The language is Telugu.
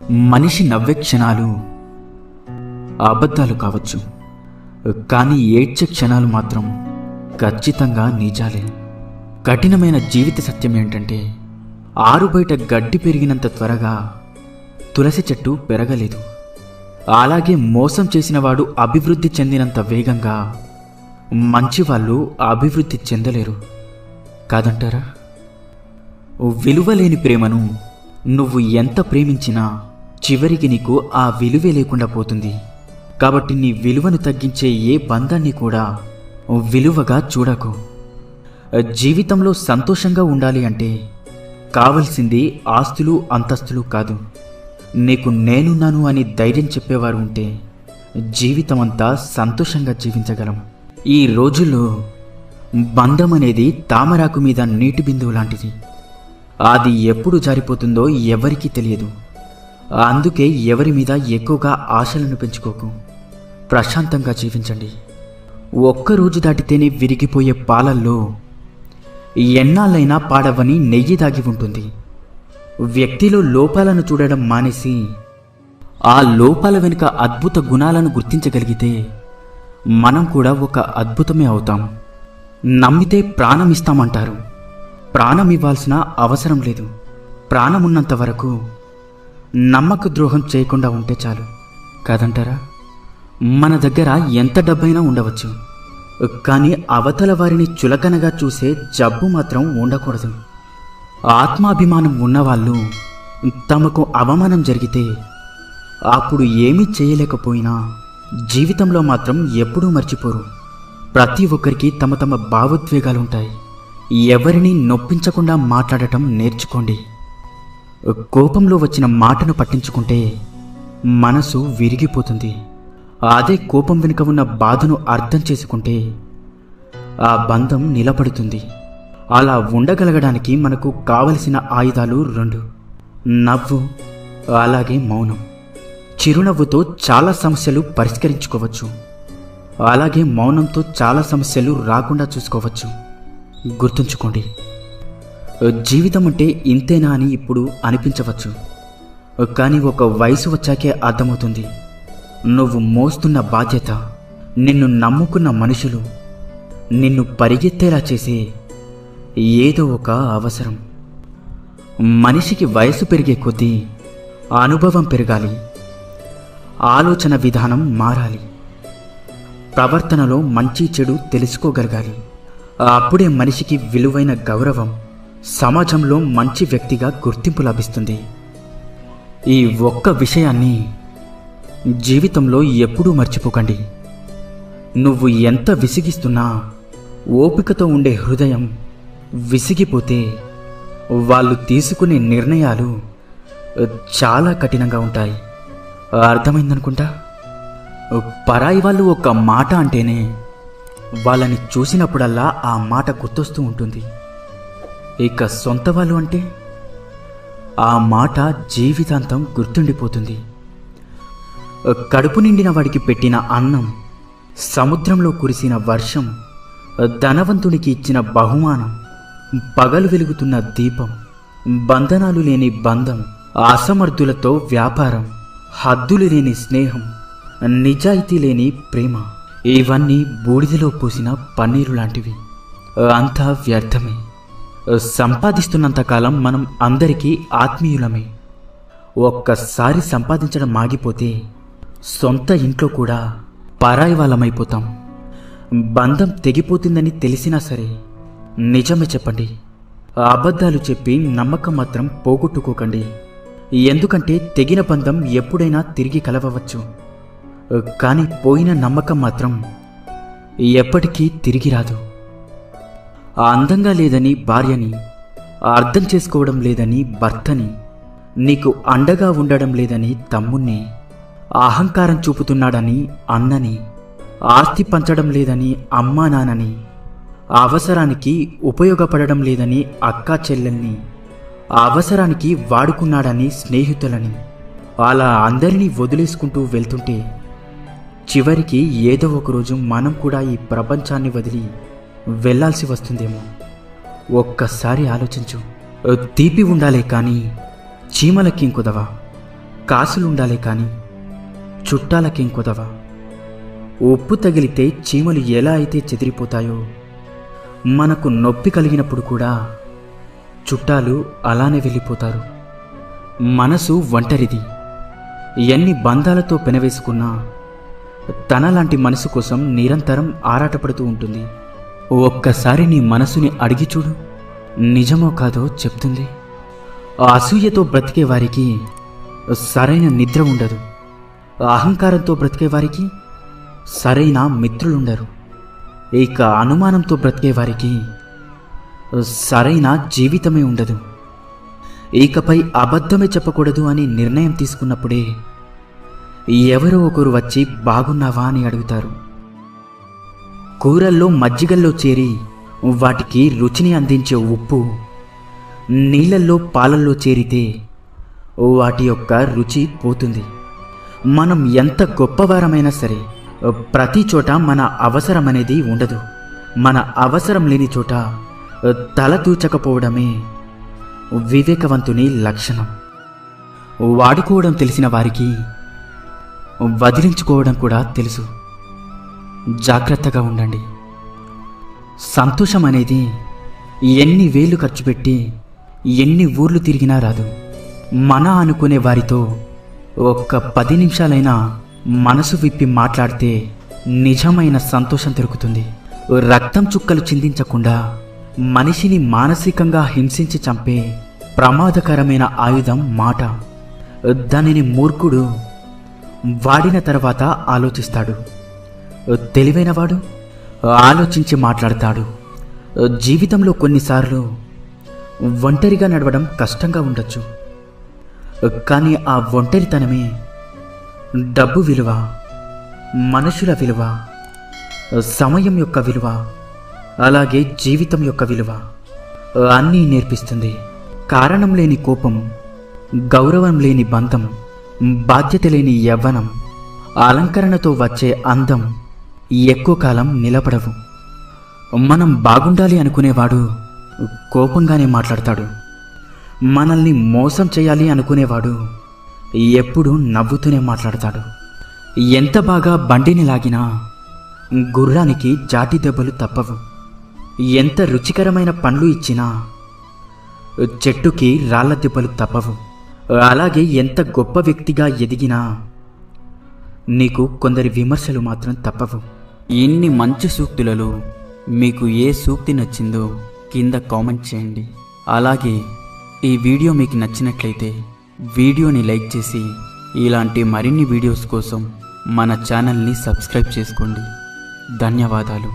మనిషి నవ్వే క్షణాలు అబద్ధాలు కావచ్చు, కానీ ఏడ్చే క్షణాలు మాత్రం ఖచ్చితంగా నిజాలే. కఠినమైన జీవిత సత్యం ఏంటంటే, ఆరుబయట గడ్డి పెరిగినంత త్వరగా తులసి చెట్టు పెరగలేదు. అలాగే మోసం చేసినవాడు అభివృద్ధి చెందినంత వేగంగా మంచివాళ్ళు అభివృద్ధి చెందలేరు కాదంటారా? విలువలేని ప్రేమను నువ్వు ఎంత ప్రేమించినా చివరికి నీకు ఆ విలువే లేకుండా పోతుంది. కాబట్టి నీ విలువను తగ్గించే ఏ బంధాన్ని కూడా విలువగా చూడకు. జీవితంలో సంతోషంగా ఉండాలి అంటే కావలసింది ఆస్తులు అంతస్తులు కాదు. నీకు నేనున్నాను అని ధైర్యం చెప్పేవారు ఉంటే జీవితమంతా సంతోషంగా జీవించగలం. ఈ రోజుల్లో బంధం అనేది తామరాకు మీద నీటి బిందువు లాంటిది. అది ఎప్పుడు జారిపోతుందో ఎవరికీ తెలియదు. అందుకే ఎవరి మీద ఎక్కువగా ఆశలను పెంచుకోకు. ప్రశాంతంగా జీవించండి. ఒక్కరోజు దాటితేనే విరిగిపోయే పాలల్లో ఎన్నాళ్ళైనా పాడవని నెయ్యి దాగి ఉంటుంది. వ్యక్తిలో లోపాలను చూడడం మానేసి ఆ లోపాల వెనుక అద్భుత గుణాలను గుర్తించగలిగితే మనం కూడా ఒక అద్భుతమే అవుతాం. నమ్మితే ప్రాణం ఇస్తామంటారు. ప్రాణం ఇవ్వాల్సిన అవసరం లేదు. ప్రాణమున్నంత వరకు నమ్మక ద్రోహం చేయకుండా ఉంటే చాలు కాదంటారా? మన దగ్గర ఎంత డబ్బైనా ఉండవచ్చు, కానీ అవతల వారిని చులకనగా చూసే జబ్బు మాత్రం ఉండకూడదు. ఆత్మాభిమానం ఉన్నవాళ్ళు తమకు అవమానం జరిగితే అప్పుడు ఏమీ చేయలేకపోయినా జీవితంలో మాత్రం ఎప్పుడూ మర్చిపోరు. ప్రతి ఒక్కరికి తమ తమ భావోద్వేగాలుంటాయి. ఎవరిని నొప్పించకుండా మాట్లాడటం నేర్చుకోండి. కోపంలో వచ్చిన మాటను పట్టించుకుంటే మనసు విరిగిపోతుంది. అదే కోపం వెనుక ఉన్న బాధను అర్థం చేసుకుంటే ఆ బంధం నిలబడుతుంది. అలా ఉండగలగడానికి మనకు కావలసిన ఆయుధాలు 2: నవ్వు, అలాగే మౌనం. చిరునవ్వుతో చాలా సమస్యలు పరిష్కరించుకోవచ్చు, అలాగే మౌనంతో చాలా సమస్యలు రాకుండా చూసుకోవచ్చు. గుర్తుంచుకోండి, జీవితం అంటే ఇంతేనా అని ఇప్పుడు అనిపించవచ్చు, కానీ ఒక వయసు వచ్చాకే అర్థమవుతుంది. నువ్వు మోస్తున్న బాధ్యత, నిన్ను నమ్ముకున్న మనుషులు, నిన్ను పరిగెత్తేలా చేసే ఏదో ఒక అవసరం. మనిషికి వయసు పెరిగే కొద్దీ అనుభవం పెరగాలి, ఆలోచన విధానం మారాలి, ప్రవర్తనలో మంచి చెడు తెలుసుకోగలగాలి. అప్పుడే మనిషికి విలువైన గౌరవం, సమాజంలో మంచి వ్యక్తిగా గుర్తింపు లభిస్తుంది. ఈ ఒక్క విషయాన్ని జీవితంలో ఎప్పుడూ మర్చిపోకండి. నువ్వు ఎంత విసిగిస్తున్నా ఓపికతో ఉండే హృదయం విసిగిపోతే వాళ్ళు తీసుకునే నిర్ణయాలు చాలా కఠినంగా ఉంటాయి. అర్థమైందనుకుంటా. పరాయి వాళ్ళు ఒక మాట అంటేనే వాళ్ళని చూసినప్పుడల్లా ఆ మాట గుర్తొస్తూ ఉంటుంది. ఇక సొంత వాళ్ళు అంటే ఆ మాట జీవితాంతం గుర్తుండిపోతుంది. కడుపు నిండిన వాడికి పెట్టిన అన్నం, సముద్రంలో కురిసిన వర్షం, ధనవంతునికి ఇచ్చిన బహుమానం, పగలు వెలుగుతున్న దీపం, బంధనాలు లేని బంధం, అసమర్థులతో వ్యాపారం, హద్దులు లేని స్నేహం, నిజాయితీ లేని ప్రేమ, ఇవన్నీ బూడిదలో పోసిన పన్నీరు లాంటివి. అంతా వ్యర్థమే. సంపాదిస్తున్నంతకాలం మనం అందరికీ ఆత్మీయులమే. ఒక్కసారి సంపాదించడం ఆగిపోతే సొంత ఇంట్లో కూడా పరాయి వాళ్ళమైపోతాం. బంధం తెగిపోతుందని తెలిసినా సరే నిజమే చెప్పండి. అబద్ధాలు చెప్పి నమ్మకం మాత్రం పోగొట్టుకోకండి. ఎందుకంటే తెగిన బంధం ఎప్పుడైనా తిరిగి కలవవచ్చు, కానీ పోయిన నమ్మకం మాత్రం ఎప్పటికీ తిరిగి రాదు. అందంగా లేదని భార్యని, అర్థం చేసుకోవడం లేదని భర్తని, నీకు అండగా ఉండడం లేదని తమ్ముణ్ణి, అహంకారం చూపుతున్నాడని అన్నని, ఆస్తి పంచడం లేదని అమ్మా నాన్నని, అవసరానికి ఉపయోగపడడం లేదని అక్కా చెల్లెల్ని, అవసరానికి వాడుకున్నాడని స్నేహితులని, అలా అందరినీ వదిలేసుకుంటూ వెళ్తుంటే చివరికి ఏదో ఒకరోజు మనం కూడా ఈ ప్రపంచాన్ని వదిలి వెళ్ళాల్సి వస్తుందేమో. ఒక్కసారి ఆలోచించు. తీపి ఉండాలే కానీ చీమలకి కుదవా. కాసులుండాలే కాని చుట్టాలకేం కొదవ. ఉప్పు తగిలితే చీమలు ఎలా అయితే చెదిరిపోతాయో, మనకు నొప్పి కలిగినప్పుడు కూడా చుట్టాలు అలానే వెళ్ళిపోతారు. మనసు ఒంటరిది. ఎన్ని బంధాలతో పెనవేసుకున్నా తనలాంటి మనసు కోసం నిరంతరం ఆరాటపడుతూ ఉంటుంది. ఒక్కసారి నీ మనసుని అడిగి చూడు, నిజమో కాదో చెప్తుంది. అసూయతో బ్రతికే వారికి సరైన నిద్ర ఉండదు. అహంకారంతో బ్రతికే వారికి సరైన మిత్రులుండరు. ఇక అనుమానంతో బ్రతికే వారికి సరైన జీవితమే ఉండదు. ఇకపై అబద్ధమే చెప్పకూడదు అని నిర్ణయం తీసుకున్నప్పుడే ఎవరో ఒకరు వచ్చి బాగున్నావా అని అడుగుతారు. కూరల్లో మజ్జిగల్లో చేరి వాటికి రుచిని అందించే ఉప్పు నీళ్ళల్లో పాలల్లో చేరితే వాటి యొక్క రుచి పోతుంది. మనం ఎంత గొప్పవారమైనా సరే ప్రతి చోట మన అవసరం అనేది ఉండదు. మన అవసరం లేని చోట తల దూచకపోవడమే వివేకవంతుని లక్షణం. వాడుకోవడం తెలిసిన వారికి వదిలించుకోవడం కూడా తెలుసు. జాగ్రత్తగా ఉండండి. సంతోషం అనేది ఎన్ని వేలు ఖర్చు పెట్టి ఎన్ని ఊర్లు తిరిగినా రాదు. మన అనుకునే వారితో ఒక్క 10 నిమిషాలైనా మనసు విప్పి మాట్లాడితే నిజమైన సంతోషం దొరుకుతుంది. రక్తం చుక్కలు చిందించకుండా మనిషిని మానసికంగా హింసించి చంపే ప్రమాదకరమైన ఆయుధం మాట. దానిని మూర్ఖుడు వాడిన తర్వాత ఆలోచిస్తాడు. తెలివైనవాడు ఆలోచించి మాట్లాడతాడు. జీవితంలో కొన్నిసార్లు ఒంటరిగా నడవడం కష్టంగా ఉండొచ్చు. కానీ ఆ ఒంటరితనమే డబ్బు విలువ, మనుషుల విలువ, సమయం యొక్క విలువ, అలాగే జీవితం యొక్క విలువ అన్నీ నేర్పిస్తుంది. కారణం లేని కోపం, గౌరవం లేని బంధం, బాధ్యత లేని యవ్వనం, అలంకరణతో వచ్చే అందం ఎక్కువ కాలం నిలబడవు. మనం బాగుండాలి అనుకునేవాడు కోపంగానే మాట్లాడతాడు. మనల్ని మోసం చేయాలి అనుకునేవాడు ఎప్పుడూ నవ్వుతూనే మాట్లాడతాడు. ఎంత బాగా బండిని లాగినా గుర్రానికి జాటి దెబ్బలు తప్పవు. ఎంత రుచికరమైన పండ్లు ఇచ్చినా చెట్టుకి రాళ్ల దెబ్బలు తప్పవు. అలాగే ఎంత గొప్ప వ్యక్తిగా ఎదిగినా నీకు కొందరి విమర్శలు మాత్రం తప్పవు. ఇన్ని మంచి సూక్తులలో మీకు ఏ సూక్తి నచ్చిందో కింద కామెంట్ చేయండి. అలాగే ఈ వీడియో మీకు నచ్చినట్లయితే వీడియోని లైక్ చేసి ఇలాంటి మరిన్ని వీడియోస్ కోసం మన ఛానల్ని సబ్స్క్రైబ్ చేసుకోండి. ధన్యవాదాలు.